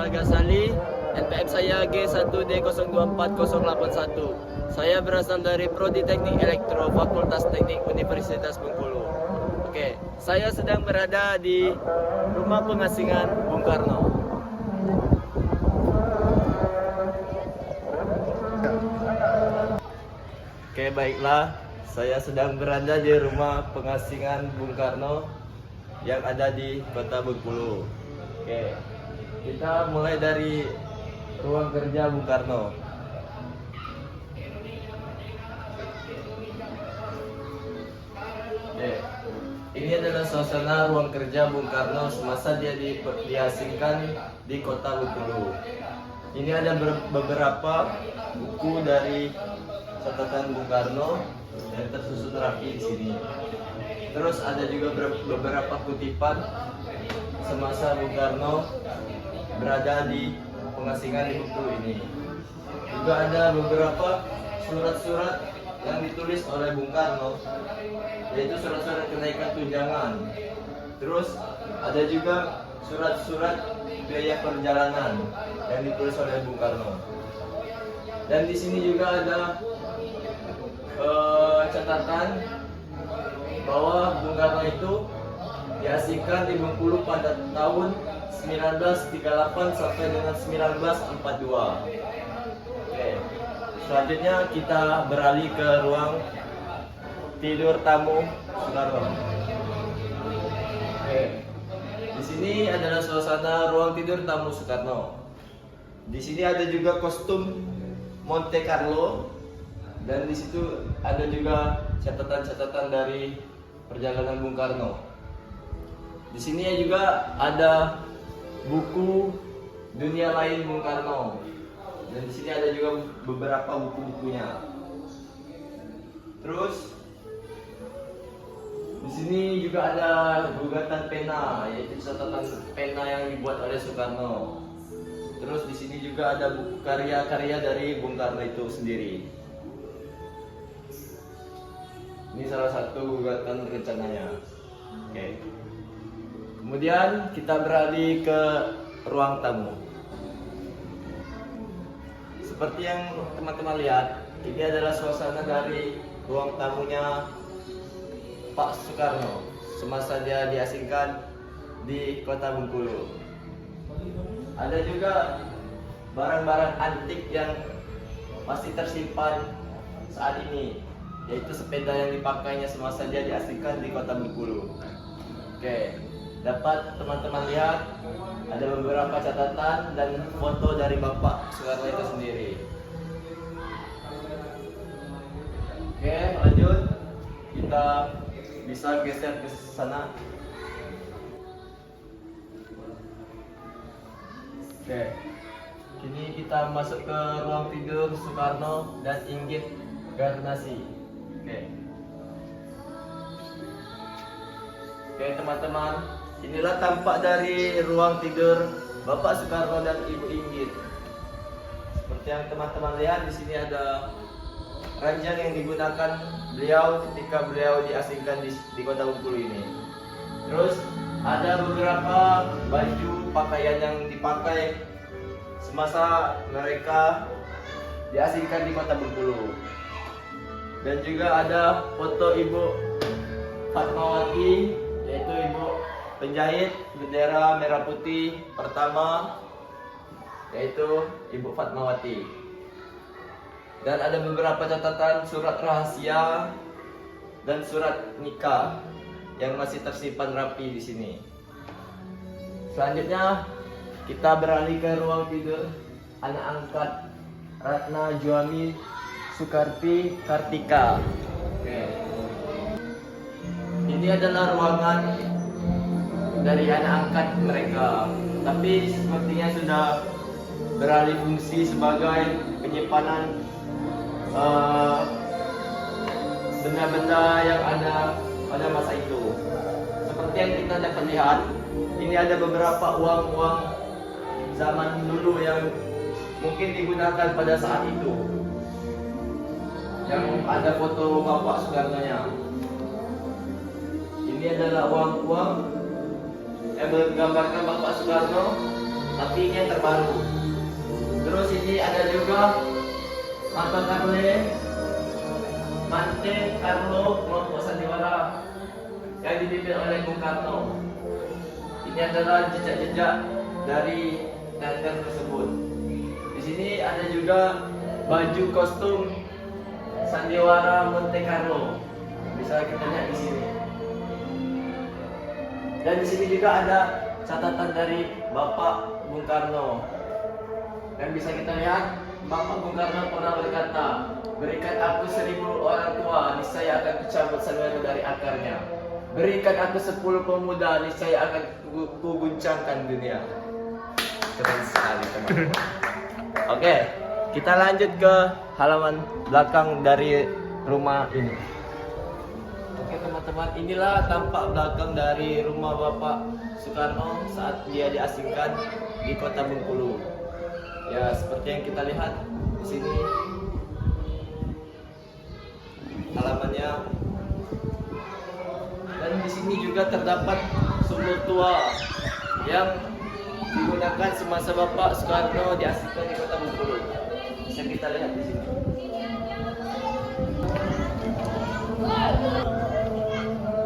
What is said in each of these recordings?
Al Ghazali. NPM saya G1D024081. Saya berasal dari Prodi Teknik Elektro Fakultas Teknik Universitas Bengkulu. Oke, saya sedang berada di rumah pengasingan Bung Karno. Oke, baiklah. Saya sedang berada di rumah pengasingan Bung Karno yang ada di Kota Bengkulu. Oke, kita mulai dari ruang kerja Bung Karno. Oke, ini adalah suasana ruang kerja Bung Karno semasa dia diasingkan di Kota Bengkulu. Ini ada beberapa buku dari catatan Bung Karno yang tersusun rapi di sini. Terus ada juga beberapa kutipan semasa Bung Karno berada di pengasingan di Bengkulu ini. Juga ada beberapa surat-surat yang ditulis oleh Bung Karno, yaitu surat-surat kenaikan tunjangan. Terus ada juga surat-surat biaya perjalanan yang ditulis oleh Bung Karno. Dan di sini juga ada catatan bahwa Bung Karno itu diasingkan di Bengkulu pada tahun 1938 sampai dengan 1942. Oke. Selanjutnya kita beralih ke ruang tidur tamu Soekarno. Oke. Di sini adalah suasana ruang tidur tamu Soekarno. Di sini ada juga kostum Monte Carlo. Dan di situ ada juga catatan-catatan dari perjalanan Bung Karno. Di sini juga ada buku Dunia Lain Bung Karno. Dan di sini ada juga beberapa buku-bukunya. Terus di sini juga ada gugatan pena, yaitu catatan pena yang dibuat oleh Soekarno. Terus di sini juga ada buku karya-karya dari Bung Karno itu sendiri. Ini salah satu gugatan rencananya. Oke. Kemudian kita beralih ke ruang tamu. Seperti yang teman-teman lihat, ini adalah suasana dari ruang tamunya Pak Soekarno semasa dia diasingkan di Kota Bengkulu. Ada juga barang-barang antik yang masih tersimpan saat ini, yaitu sepeda yang dipakainya semasa dia diasingkan di Kota Bengkulu. Oke, dapat teman-teman lihat ada beberapa catatan dan foto dari Bapak Soekarno itu sendiri. Oke, lanjut. Kita bisa geser ke sana. Oke, kini kita masuk ke ruang tidur Soekarno dan Inggit Garnasi. Oke teman-teman, inilah tampak dari ruang tidur Bapak Soekarno dan Ibu Inggit. Seperti yang teman-teman lihat, di sini ada ranjang yang digunakan beliau ketika beliau diasingkan di Kota Bengkulu ini. Terus ada beberapa baju pakaian yang dipakai semasa mereka diasingkan di Kota Bengkulu. Dan juga ada foto Ibu Fatmawati, yaitu Ibu penjahit bendera merah putih pertama, yaitu Ibu Fatmawati. Dan ada beberapa catatan surat rahasia dan surat nikah yang masih tersimpan rapi di sini. Selanjutnya kita beralih ke ruang tidur anak angkat Ratna Juami Soekarti Kartika. Oke. Ini adalah ruangan dari anak angkat mereka, tapi sepertinya sudah beralih fungsi sebagai penyimpanan benda-benda yang ada pada masa itu. Seperti yang kita dapat lihat, ini ada beberapa uang-uang zaman dulu yang mungkin digunakan pada saat itu, yang ada foto Bapak Soekarno-nya. Ini adalah uang-uang yang menggambarkan Bapak Soekarno tapi ini yang terbaru. Terus ini ada juga Mata Mante Carlo kelompok sandiwara yang dipimpin oleh Bung Karno. Ini adalah jejak-jejak dari nenek tersebut. Di sini ada juga baju kostum sandiwara Monte Carlo. Bisa kita lihat di sini. Dan di sini juga ada catatan dari Bapak Bung Karno. Dan bisa kita lihat Bapak Bung Karno pernah berkata, "Berikan aku 1000 orang tua, niscaya akan kucabut seluruh dari akarnya. Berikan aku 10 pemuda, niscaya akan kuguncangkan dunia." Keren sekali teman-teman. Oke, kita lanjut ke halaman belakang dari rumah ini. Oke teman-teman, inilah tampak belakang dari rumah Bapak Soekarno saat dia diasingkan di kota Bengkulu. Ya, seperti yang kita lihat di sini halamannya. Dan di sini juga terdapat sumur tua yang digunakan semasa Bapak Soekarno diasingkan di kota Bengkulu. Bisa kita lihat di sini.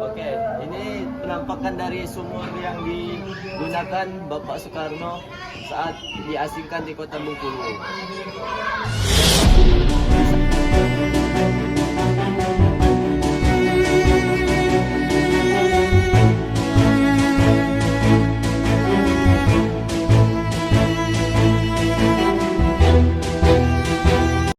Oke, ini penampakan dari sumur yang digunakan Bapak Soekarno saat diasingkan di kota Bengkulu.